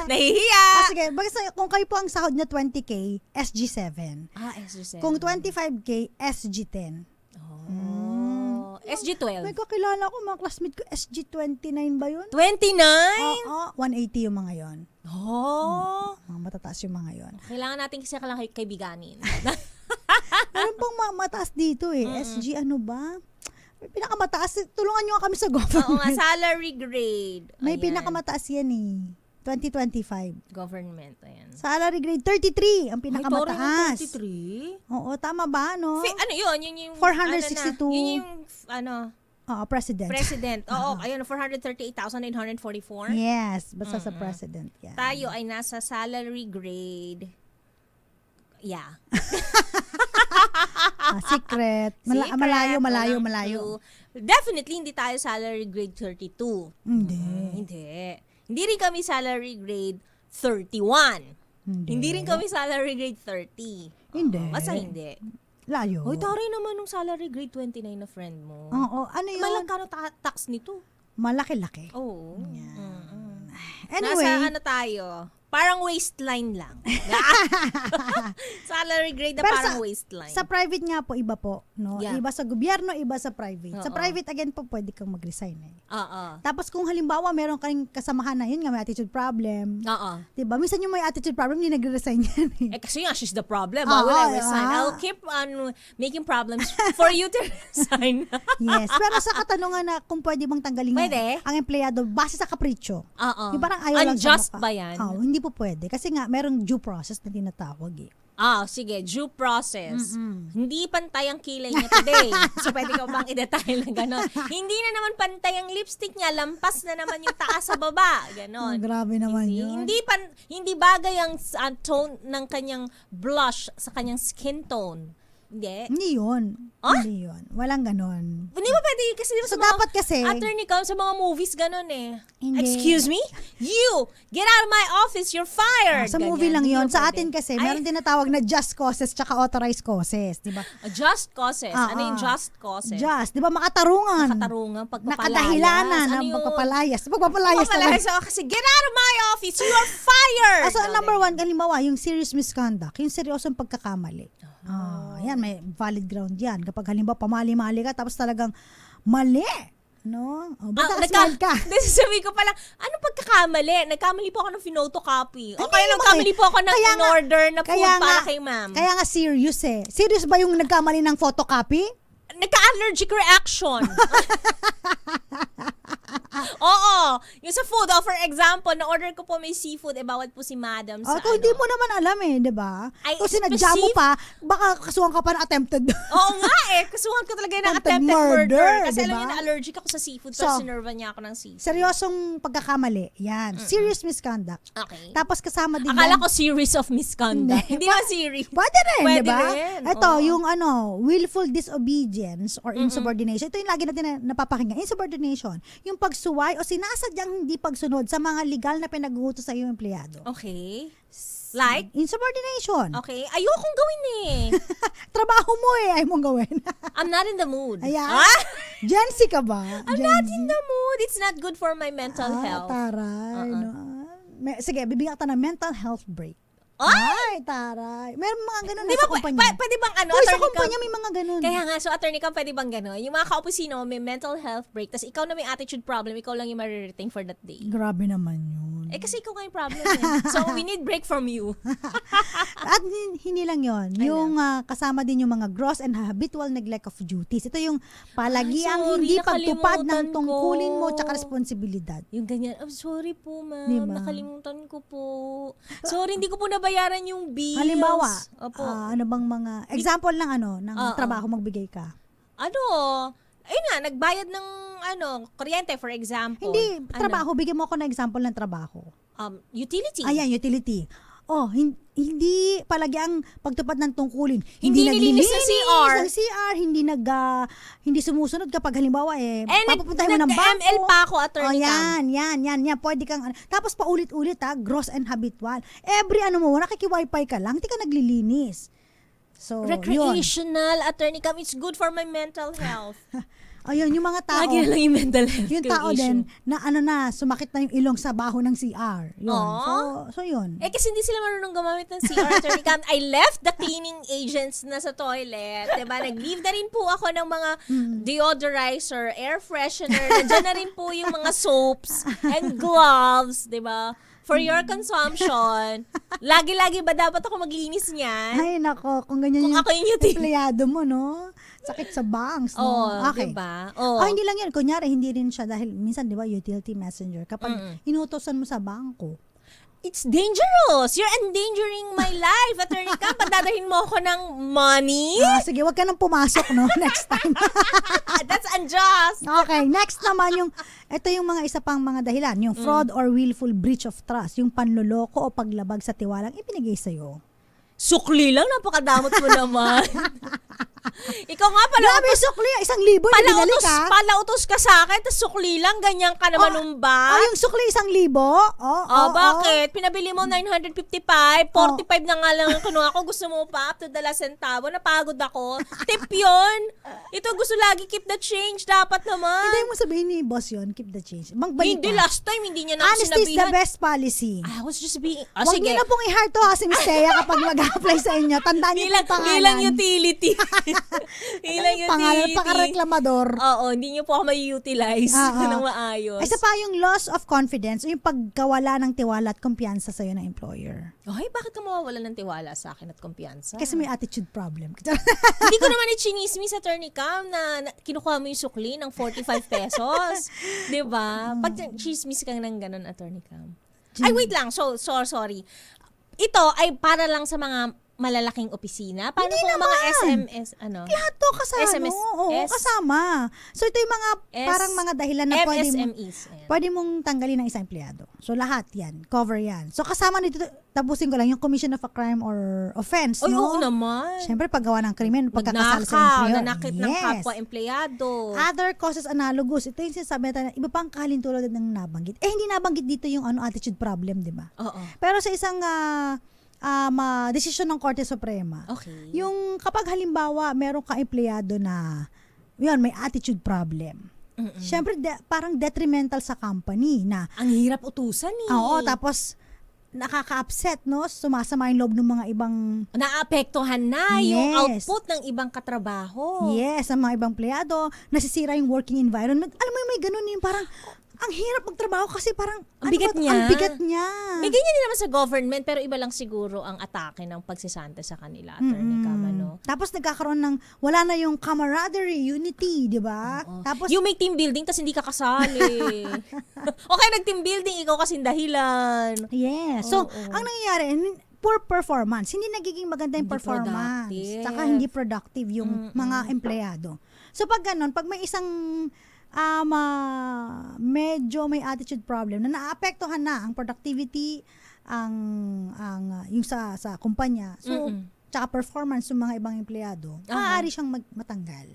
Nahihiya! Sige, kung kayo po ang sahod niya 20k, SG7. SG7. Kung 25k, SG10. SG12. May kakilala ko, mga classmate ko, SG29 ba yun? 29? Oo, 180 yung mga yon. Oh. Mga matataas yung mga yon. Kailangan natin kasi kaibiganin. Meron pang mataas dito eh. SG ano ba? May pinakamataas. Tulungan nyo kami sa government. Oo nga, salary grade. May Ayan. pinakamataas yan eh. 2025. Government, ayan. Salary grade 33 ang pinakamataas. 33? Oo, tama ba, no? Ano yun? Yun yung... 462. Ano na, yun yung, Oo, president. president. Oo, ayun, 438,944. Yes, basta sa president yan. Tayo ay nasa salary grade. Yeah. Secret. Secret, Malayo. walang clue. Definitely, hindi tayo salary grade 32. Hindi. Hindi rin kami salary grade 31. Hindi rin kami salary grade 30. Hindi. Basta hindi. Layo. Hoy, taray naman nung salary grade 29 na friend mo. Oo, ano yun? Malagkano tax nito? Malaki-laki. Oo. Anyway, Nasa ano tayo? Parang waistline lang. Salary grade na Pero parang waistline. sa private nga po, iba po. No? Yeah. Iba sa gobyerno, iba sa private. Sa Oo. private, again po, pwede kang mag-resign eh. Oo. Tapos kung halimbawa, meron kang kasamahan na yun nga, may attitude problem. Oo. Diba? Minsan yung may attitude problem, hindi nagre-resign yan eh. Eh kasi nga, she's the problem. Why will I resign? I'll keep on making problems for you to resign. Yes. Pero sa katanungan na kung pwede bang tanggalin Pwede. ang empleyado base sa kapritsyo. Oo. Yung parang ayaw lang Unjust sa mukha. ba yan? Oo, hindi po pwede. Kasi nga, merong due process na tinatawag eh. Sige, due process. Hindi pantay ang kilay niya today. So, pwede ka bang i-detail na gano'n? Hindi na naman pantay ang lipstick niya, lampas na naman yung taas sa baba. Gano'n. Grabe naman yun. Hindi bagay ang tone ng kanyang blush sa kanyang skin tone. Hindi. Hindi yun. Hindi yun. Walang ganon. Hindi ba pwede kasi So, sa mga dapat kasi- attorney ka sa mga movies gano'n eh. Hindi. Excuse me? You! Get out of my office! You're fired! Sa Ganyan. movie lang Hindi yun. ba Sa pwede? atin kasi, Ay, meron tinatawag na just causes tsaka authorized causes. Diba? just causes. Ano yung Oo. just causes? Just. Diba makatarungan? Katarungan, pagpapalayas. Nakadahilanan Ano ng yung- pagpapalayas. Pagpapalayas Pagpapalayas talaga. ako kasi, get out of my office! You are fired! So, number one, halimbawa, yung serious misconduct, yung seryosong pagkakamali. Yan, may valid ground yan. Kapag halimbawa, pamali-mali ka, tapos talagang mali. No? Basta smile ka. Hindi, sasabihin ko pala, anong pagkakamali? Nagkamali po ako ng photocopy. O Hindi kaya naman nagkamali eh. po ako ng Kaya nga- in-order na food kaya para nga- kay ma'am. Kaya nga serious eh. Serious ba yung nagkamali ng photocopy? Nagka-allergic reaction. Oo. Yung sa food, for example, na-order ko po may seafood, bawat po si madam sa Kung hindi mo naman alam eh, di ba? Ay, Kung sinadya mo pa, baka kasuhan ka pa ng attempted. Oo nga eh. Kasuhan ko talaga ng Attempted attempted murder. Kasi diba? alam niyo na allergic ako sa seafood, So, pero sinerva niya ako ng seafood. Seryosong pagkakamali. Yan. Serious misconduct. Okay. Tapos kasama din Akala yan. ko series of misconduct. Hindi ba series? Pwede rin, Pwede di ba? rin, Ito, oo. yung willful disobedience or insubordination. Ito yung lagi natin napapakinggan. Insubordination. Yung pagsuway o sinasadyang hindi pagsunod sa mga legal na pinag-uutos sa iyong empleyado. Okay. Like? Insubordination. Okay. Ayokong gawin eh. Trabaho mo eh, ayaw mong gawin. I'm not in the mood. Ayan. Ah? Gen Z ka ba? I'm not in the mood. It's not good for my mental health. Taray. No. Sige, bibigyan kita ng mental health break. Ay! Ay, taray. Meron mga ganun Di na ba, sa kumpanya. pwede bang ano? Uy, sa attorney kumpanya Cam? may mga ganun. Kaya nga, so attorney Cam, pwede bang gano'n? Yung mga kaopisino, may mental health break, tas ikaw na may attitude problem, ikaw lang yung mariretain for that day. Grabe naman yun. Eh kasi ikaw nga yung problem eh. So we need break from you. At hindi lang yon, yung kasama din yung mga gross and habitual neglect of duties. Ito yung palagiang Ay, sorry, hindi pagtupad ng nakalimutan tungkulin mo ko. tsaka responsibilidad. Yung ganyan, oh, sorry po ma'am, Diba? nakalimutan ko po. Sorry, hindi ko po nabayaran yung bills. Halimbawa, Opo. ano bang mga example ng ng trabaho magbigay ka? Ayun nga, nagbayad ng kuryente for example. Hindi, trabaho. Bigyan mo ako ng example ng trabaho. Utility. Ayan, utility. Hindi palagi ang pagtupad ng tungkulin. Hindi nililinis sa CR. Ng CR, hindi sumusunod kapag halimbawa papupuntahin mo ng nagka-ML bangko. pa ako, attorney Cam. Yan. Pwede kang, tapos paulit-ulit gross and habitual. Every nakiki-wifi ka lang, hindi ka naglilinis. So, yun. Recreational, attorney Cam, it's good for my mental health. Ayun, yung mga tao. Lagi na lang yung mental health Yung tao issue. din na sumakit na yung ilong sa baho ng CR. Yun. Aww. So yun. Eh kasi hindi sila marunong gumamit ng CR, Attorney Cam. I left the cleaning agents na sa toilet. Diba? Nag-leave na rin po ako ng mga deodorizer, air freshener. Nandiyan na rin po yung mga soaps and gloves. Diba? For your consumption. Lagi-lagi ba dapat ako maglinis niyan? Ay, nako. Kung ganyan Kung yung ako yung utility. empleyado mo, no? Sakit sa bangs, no? Oh, Okay. diba? Oh. Hindi lang yan. Kunyari, hindi rin siya dahil minsan, di ba, utility messenger. Kapag inutosan mo sa bangko, It's dangerous. You're endangering my life, Attorney Cam. Padadahin mo ako ng money? sige, wag ka nang pumasok, no? Next time. That's unjust. Okay, next naman ito yung mga isa pang mga dahilan. Yung fraud or willful breach of trust. Yung panloloko o paglabag sa tiwalang ibinigay sa'yo. Sukli lang, napakadamot mo naman. Ikaw nga pala, Grabe, sukli. 1,000 yung binalik, ha? palautos ka sa akin, tapos sukli lang, ganyan ka naman ba? yung sukli 1,000? Bakit? Pinabili mo 955, 45 na nga lang ang kinuha ko. Gusto mo pa up to the last centavo? Napagod ako. Tip yun. Ito gusto lagi keep the change. Dapat naman. Hindi mo sabihin ni boss yun, keep the change. Magbalik Hindi, ka. last time, hindi niya na ako Honesty is the sinabihan. best policy. I was just being... Huwag sige. niyo na pong i-heart to, ha, si Miss Thea kapag mag-apply sa inyo. Tandaan niyo Bilang, yung pangalan. bilang utility. Bilang Pangalan, utility. paka-reklamador. Oo, hindi niyo po ako may-utilize ng maayos. Isa pa yung loss of confidence o yung pagkawala ng tiwala at kumpiyansa sa'yo ng employer. Ay, bakit ka mawawala ng tiwala sa akin at kumpiyansa? Kasi may attitude problem. Hindi ko naman i-chinismis, Attorney Cam, na kinukuha mo yung sukli ng 45 pesos. Diba? Pag chismis ka ng ganun, Attorney Cam. Ay, wait lang. So, sorry. Ito ay para lang sa mga malalaking opisina. Paano Hindi kung naman. mga SMS, Lahat to kasama. SMS, Oo, kasama. So ito yung mga parang mga dahilan na MSMEs. Ayan. pwede mong tanggalin ng isang empleyado. So lahat yan. Cover yan. So kasama nito, tapusin ko lang yung commission of a crime or offense. Oy, no? oo naman. Siyempre, paggawa ng krimen, pagkakasala sa Nagnakaw, employer. nanakit ng kapwa empleyado. Other causes analogous. Ito yung sinasabi natin, iba pang kalintulad ng nabanggit. Hindi nabanggit dito yung attitude problem, di ba? Oo. Pero sa isang desisyon ng Korte Suprema, Okay. yung kapag halimbawa meron ka empleyado na yun, may attitude problem. Siyempre, parang detrimental sa company na Ang hirap utusan eh. oo, tapos nakaka-upset, no? Sumasama yung loob ng mga ibang Naapektuhan na yung Yes. output ng ibang katrabaho. yes, ang mga ibang empleyado, nasisira yung working environment. Alam mo, may ganun yung parang ang hirap magtrabaho kasi parang Ang bigat niya. Ang bigat niya. May ganyan din naman sa government, pero iba lang siguro ang atake ng pagsisante sa kanila, Attorney Cam, ano? Tapos nagkakaroon ng wala na yung camaraderie, unity, di ba? Tapos You make team building, tas hindi ka kasali. Okay, nag-team building, ikaw kasing dahilan. yes. So, Oo. ang nangyayari, poor performance. Hindi nagiging maganda yung Hindi performance. productive. Tsaka hindi productive yung mga empleyado. So, pag ganun, pag may isang medyo may attitude problem na naapektuhan na ang productivity, yung sa kumpanya. So, tsaka performance ng mga ibang empleyado, maaari siyang matanggal.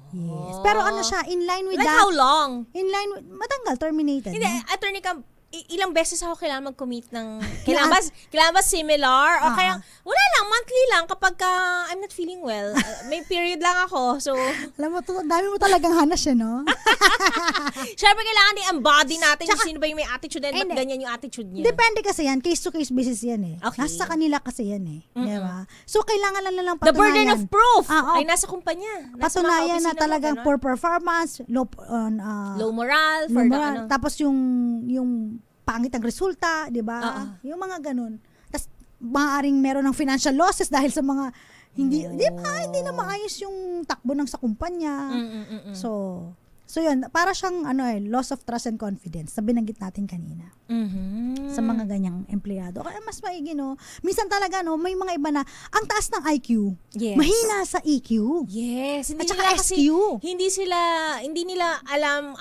Yes. Pero ano siya, in line with Like that. how long? In line with, matanggal, terminated. Hindi, no? Attorney Cam, ilang beses ako kailangan mag-commit ng, kailangan ba similar? O kaya, wala lang, monthly lang kapag I'm not feeling well. May period lang ako, so, Alam mo, dami mo talagang hanas siya, no? syempre kailangan i-embody natin Tsaka- kung sino ba yung may attitude and ba't Hindi. ganyan yung attitude niya. Depende kasi yan, case-to-case basis yan eh. Okay. Nasa kanila kasi yan eh. Di ba? So, kailangan lang The patunayan. burden of proof Oo. ay nasa kumpanya. Nasa mga Patunayan na opisina mo, talagang ganun. poor performance, low low moral, low for the moral. ano. Tapos yung pangit ang resulta, di ba? Oo. Yung mga ganun. Tapos, maaaring meron ng financial losses dahil sa mga hindi, di ba? Hindi na maayos yung takbo ng sa kumpanya. So yun, para siyang loss of trust and confidence na binanggit natin kanina sa mga ganyang empleyado. Kaya mas maigi, no? Minsan talaga, no, may mga iba na ang taas ng IQ, Yes. mahina sa EQ. Yes, hindi At saka nila kasi, SQ. hindi nila alam,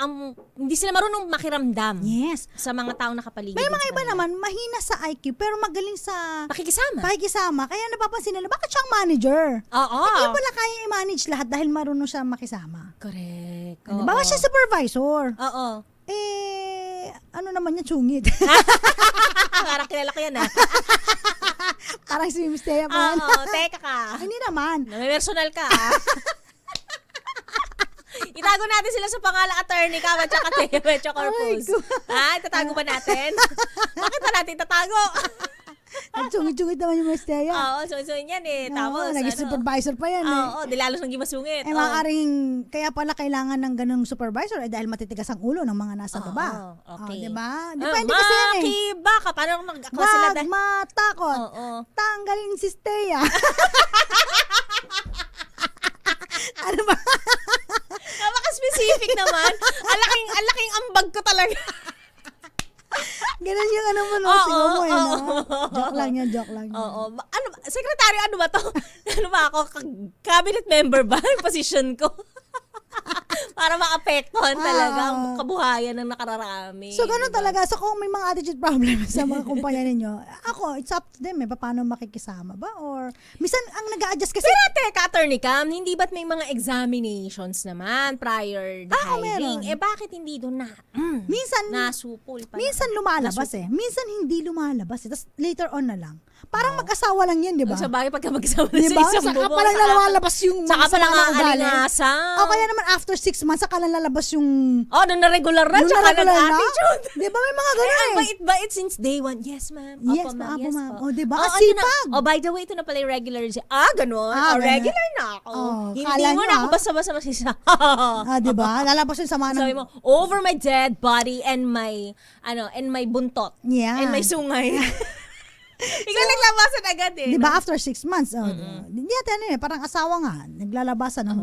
hindi sila marunong makiramdam Yes. sa mga taong nakapaligid. May mga sa iba kanila. naman, mahina sa IQ, pero magaling sa pakikisama. Kaya napapansin nila, bakit siyang manager? Oo. Hindi pala kaya i-manage lahat dahil marunong siya makisama. Correct. Ano, bawa siya supervisor. Oo. Ano naman yan, sungit. Parang kilala ko yan ah. Parang si Miss Thea pa yan. Oo, teka ka. Hindi naman. May personal ka ah. Itago natin sila sa pangalang Attorney Cam at saka Teo Mecho Corpus. Ha? Itatago ba natin? Bakit ba natin tatago? Nagtsungit-tsungit naman yung Mestea. Oo, so yan eh. Tapos, naging supervisor pa yan eh. Oo, dilalos ng gimasungit. Maaaring, kaya pala kailangan ng ganung supervisor dahil matitigas ang ulo ng mga nasa baba. Okay. Diba? Depende kasi yan eh. Makiba ka. Paano ako sila Wag matakot. Oo. Tanggalin si Stea. Ano ba? Napaka-specific naman. Alaking ambag ko talaga. Ganun yung ano mo, no? Oo, Sigaw mo, oo. Joke lang yan, joke lang yan. Oo. Ano, sekretary, ano ba to? Ano ba ako? Cabinet member ba? Yung position ko? Para maapektuhan talaga ang kabuhayan ng nakararami. So, ganun diba? talaga. So, kung may mga attitude problem sa mga kumpanya ninyo, ako, it's up to them eh. Paano makikisama ba? Or, minsan, ang nag-a-adjust kasi... Pero teka, Attorney Cam, hindi ba't may mga examinations naman prior the hiring? meron. Eh, bakit hindi doon na? Minsan, Nasupol pa. minsan lumalabas eh. Minsan hindi lumalabas eh. Tapos later on na lang. Parang mag-asawa lang yan, di ba? Sa bagay, pagka magsama Diba? sa isang Saka bubong, pa lang lumalabas yung saka pa lang mga ugali. aalingasan. O kaya naman after 6 months, saka lang lalabas yung... Oh, nung na-regular na, yung tsaka na-regular na. nag-attitude. Di ba? May mga ganun Ang eh. bait-bait since day one. Yes, ma'am. Yes, Opo, ma'am. Yes, Ma'am. po. O, diba? Oh, Ang sipag. Oh, by the way, ito na pala yung regular. Ganun. Ganun. Regular na ako. Oh, Hindi kala mo nyo, na ako basta-basta masisa. Di ba? Lalabas yung sama ng... Sabi mo, over my dead body and my buntot. Yeah. And my sungay. Ikaw naglabasan agad eh. Di ba? no? After 6 months. Hindi natin eh. Parang asawa nga. Naglalabasan ng...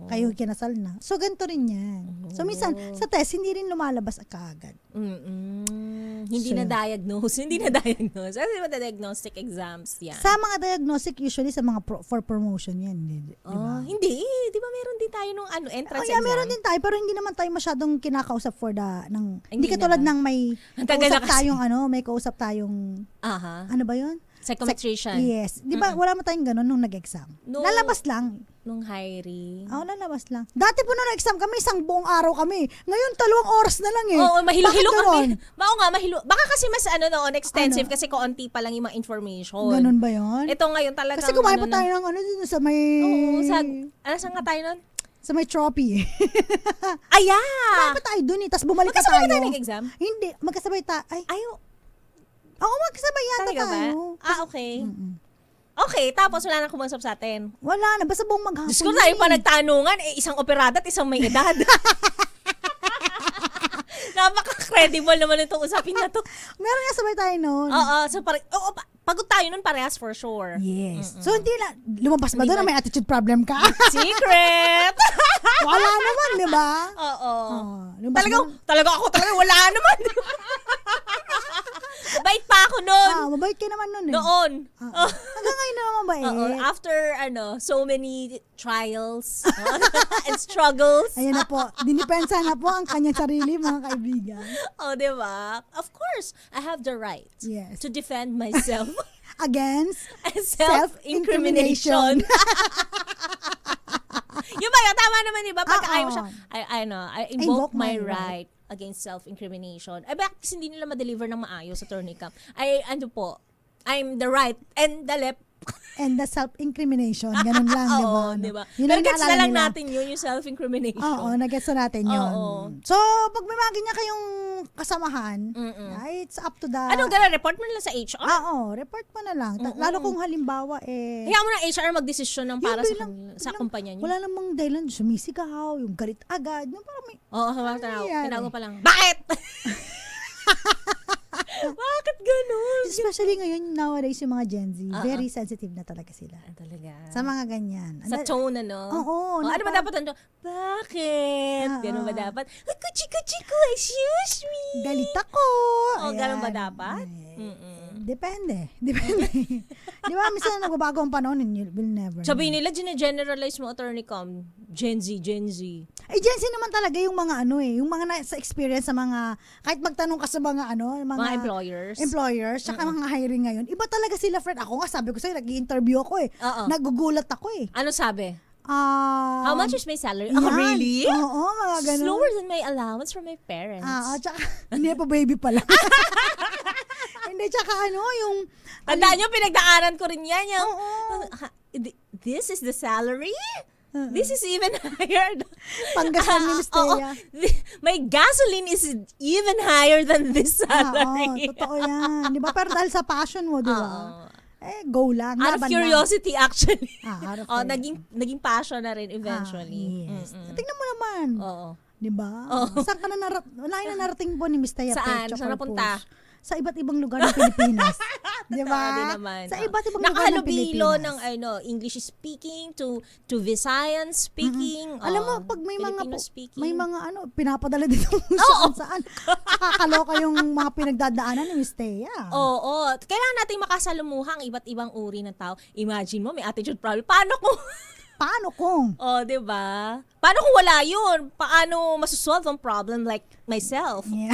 Kayo kinasal na. So, ganito rin yan. So, minsan, sa test, hindi rin lumalabas kaagad. Hindi So, na-diagnose. Hindi na-diagnose. Kasi ba diagnostic exams yan? Sa mga diagnostic, usually sa mga for promotion yan. Di ba? Hindi. Di ba meron din tayo nung entrance Yeah, exam? meron din tayo, pero hindi naman tayo masyadong kinakausap for hindi Hindi katulad naman. ng may Ang tagal na kausap kasi. may kausap tayong, Aha. ano ba yun? Psychometrician. Yes. Di ba, wala mo tayong ganun nung nag-exam? No. Lalabas lang. Nung hiring. Lalabas lang. Dati po nung nag-exam kami, isang buong araw kami. Ngayon, 2 oras na lang eh. Oo, mahilo-hilo Bakit kami. ganon? Oo nga, mahilo. Baka kasi mas extensive kasi kaunti pa lang yung mga information. Ganun ba yun? Ito ngayon talaga. Kasi kumain pa tayo ng dun sa may... Oo, saan nga tayo nun? Sa may trophy. Ayan! Kumain pa tayo dun eh. Tapos bumalik ka Magkasabay tayo. ba tayo nag-exam? Hindi. Magkasabay tayo. Ayaw. Oo, magkasabay yata Talaga ba? tayo. Okay. Okay, tapos wala nang kumausap sa atin. Wala na. Basta buong maghapon. Diyos ko, tayo pa nagtanungan, isang operada at isang may edad. Napaka-credible naman itong usapin na to. Meron nga sabay tayo noon. Oo, so pagod tayo nun parehas for sure. Yes. So, hindi na, lumabas ba doon na may attitude problem ka? Secret! Wala naman, di ba? Oo. Lumabas Talaga ako wala naman. Mabait pa ako nun. mabait ka naman nun eh. Noon. Hanggang ngayon naman mabait. Oo, after so many trials and struggles. Ayan na po. Dinipensa na po ang kanyang sarili, mga kaibigan. Oh, di ba? Of course, I have the right Yes. to defend myself. Against Self-incrimination. Yung ba yun? Tama naman, di ba? Pagka Oo. ayaw mo siya, I invoke my right against self-incrimination. Ay, bakit kasi hindi nila ma-deliver ng maayos sa Attorney Cam? I'm the right and the left. and the self-incrimination. Ganun lang, di ba? Oo, No? di ba? Yun Pero ang gets na naalala lang nila. natin yun, yung self-incrimination. Oo, nag-gets na natin yun. Oo. So, pag may mga ganyan kayong kasamahan, it's up to the... Anong gano'n? Report mo nila sa HR? report mo na lang. Lalo kung halimbawa, Kaya mo ng HR mag-desisyon ng para sa kumpanya niyo. Wala namang dahilan, sumisigaw, yung galit agad. Yung parang may... Oo, nangyayari? tinawag pa lang. Bakit? Bakit ganun? Especially ngayon, nowadays, yung mga Gen Z, very sensitive na talaga sila. Talaga. Sa mga ganyan. Sa tone, ano? Oo. Ano ba dapat ano? Bakit? Ganun ba dapat? Kuchi-kuchi ko, excuse me. Galit ako. Oo, ganun ba Ayan. dapat? Depende. Di ba, minsan nagbabago ang panahon and you will never Sabi know. nila, generalize mo, Attorney Cam, Gen Z. Eh, Gen Z naman talaga yung mga yung mga nasa experience sa mga, kahit magtanong ka sa mga Mga employers. tsaka mga hiring ngayon. Iba talaga sila, friend. Ako nga, sabi ko sa'yo, nag-i-interview ako eh. Oo. Nagugulat ako eh. Ano sabi? How How much is my salary? Yan. Oh, really? Oo, mga ganun. Slower than my allowance from my parents. Tsaka, hindi pa baby pala. Hindi, tsaka yung... Tandaan nyo, pinagdaanan ko rin yan. Yung, Oo. This is the salary? This is even higher. Panggasal ni Miss Oo. Thea. My gasoline is even higher than this Oo, salary. totoo yan. Di ba? Pero dahil sa passion mo, di ba? Oo. Go lang. Out of laban curiosity actually. Out of Oh, curiosity. naging passion na rin lang. eventually. Yes. Mm-mm. Tingnan mo naman. Oo. Di ba? Saan ka na wala na narating po ni Miss Thea Saan? Pecho Saan napunta? Corpus? Sa iba't ibang lugar ng Pilipinas. Di ba? Din naman. Sa iba't ibang lugar ng Nakahalubilo Pilipinas. ng English speaking to Visayan speaking. Alam mo, pag may mga Filipino speaking. may mga pinapadala dito kung saan. Nakakaloka yung mga pinagdadaanan ni Miss Thea. Oo. Kailangan nating makasalumuha ang iba't ibang uri ng tao. Imagine mo, may attitude problem. Paano kung... Paano kung? di ba? Paano kung wala yun? Paano masusolve ang problem like myself? Yeah.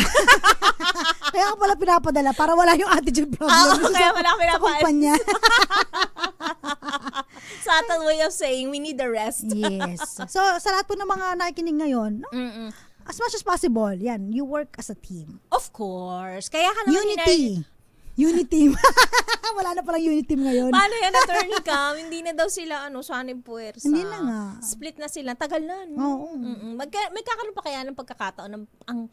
Kaya ka pala pinapadala para wala yung attitude problem. Kaya wala akong sa pinapadala. kumpanya. Subtle way of saying we need the rest. Yes. So, sa lahat po ng mga nakikinig ngayon, no? Mm-mm. As much as possible, yan, you work as a team. Of course. Kaya ka naman Unity. Unity. Wala na palang unity ngayon. Paano yan, attorney Cam? Hindi na daw sila, sanib puwersa. Hindi na nga. Split na sila. Tagal na, no? Oo. May kakaroon pa kaya ng pagkakataon ang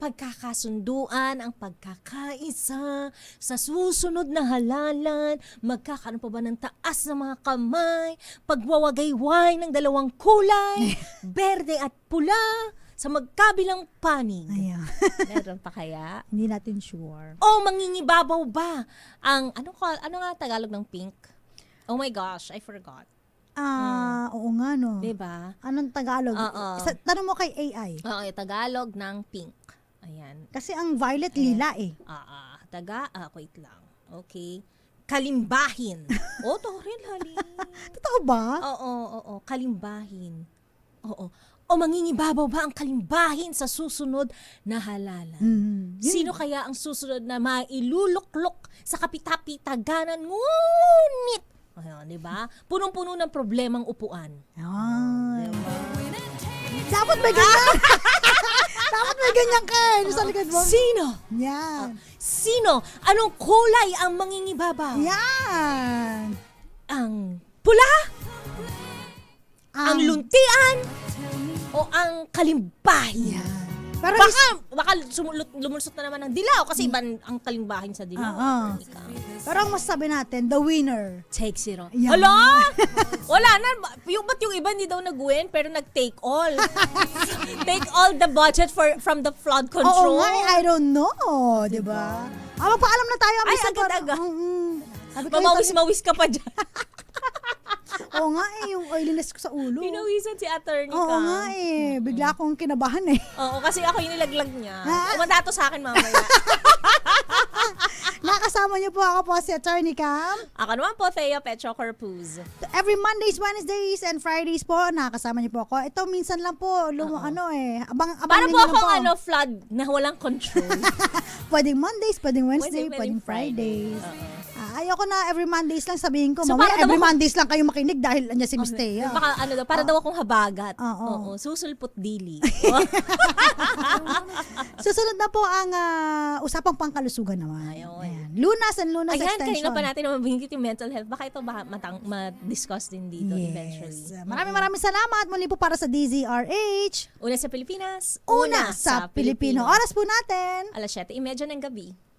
pagkakasunduan, ang pagkakaisa sa susunod na halalan, magkakaroon pa ba ng taas ng mga kamay, pagwawagayway ng dalawang kulay, berde at pula, sa magkabilang panig. Ayan. Meron pa kaya? Hindi natin sure. O mangingibabaw ba ang ano nga Tagalog ng pink? Oh my gosh, I forgot. Oo nga, no. 'Di ba? Anong Tagalog? Oo. Tanong mo kay AI. Oo, Tagalog ng pink. Ayan. Kasi ang violet, lila eh. Wait lang. Okay. Kalimbahin. To rin hali. Totoo ba? Oo, kalimbahin. Oo. O mangingibabaw ba ang kalimbahin sa susunod na halalan? Sino kaya ang susunod na mailuluklok sa kapitapitaganan ngunit? Di ba? Punong-puno ng problemang upuan. Dapat may ganyan. Dapat may ganyan kayo sa likod mo. Sino? Yan. Sino? Anong kulay ang mangingibabaw? Yan. Ang pula? Ang luntian? O ang kalimbahin? Yan. Pero Baka lumulusot na naman ng dilaw kasi iba ang kalimbahin sa dilaw. pero ang masasabi natin, the winner. Take zero. Yan. Hala! Wala na. Ba't yung iba hindi daw nag-win pero nag-take all? Take all the budget from the flood Oo control. nga, I don't know. Diba? Magpaalam na tayo. Ay, Miss Anton. agad-agad. Sabi ko, Mamawis-mawis ka pa dyan. oo nga yung oiliness ko sa ulo. Pinawisan si attorney Oo ka. nga bigla akong kinabahan eh. Oo, kasi ako yung nilaglag niya. Umanda to sa akin mamaya. Nakasama niyo po ako po si Attorney Cam. Ako naman po, Thea Pecho Corpus. Every Mondays, Wednesdays, and Fridays po, nakakasama niyo po ako. Ito minsan lang po, abang Para ninyo po lang akong flood na walang control. Pwedeng Mondays, pwedeng Wednesday, Pwedeng pwedeng Fridays. Oo. Ayoko na every Mondays lang sabihin ko. So, Mamaya para every daw- Mondays lang kayo makinig dahil andyan si Miss Thea. Baka para daw akong habagat. Oo. Susulpot dili. Susunod na po ang usapang pangkalusugan naman. Ayun. Ayan. Lunas and Lunas Ayan, Extension. kanina pa natin naman binigit yung mental health. Baka ito ma-discuss din dito eventually. Maraming salamat muli po para sa DZRH. Una sa Pilipinas. Una sa Pilipino. Oras po natin. 7:30 ng gabi.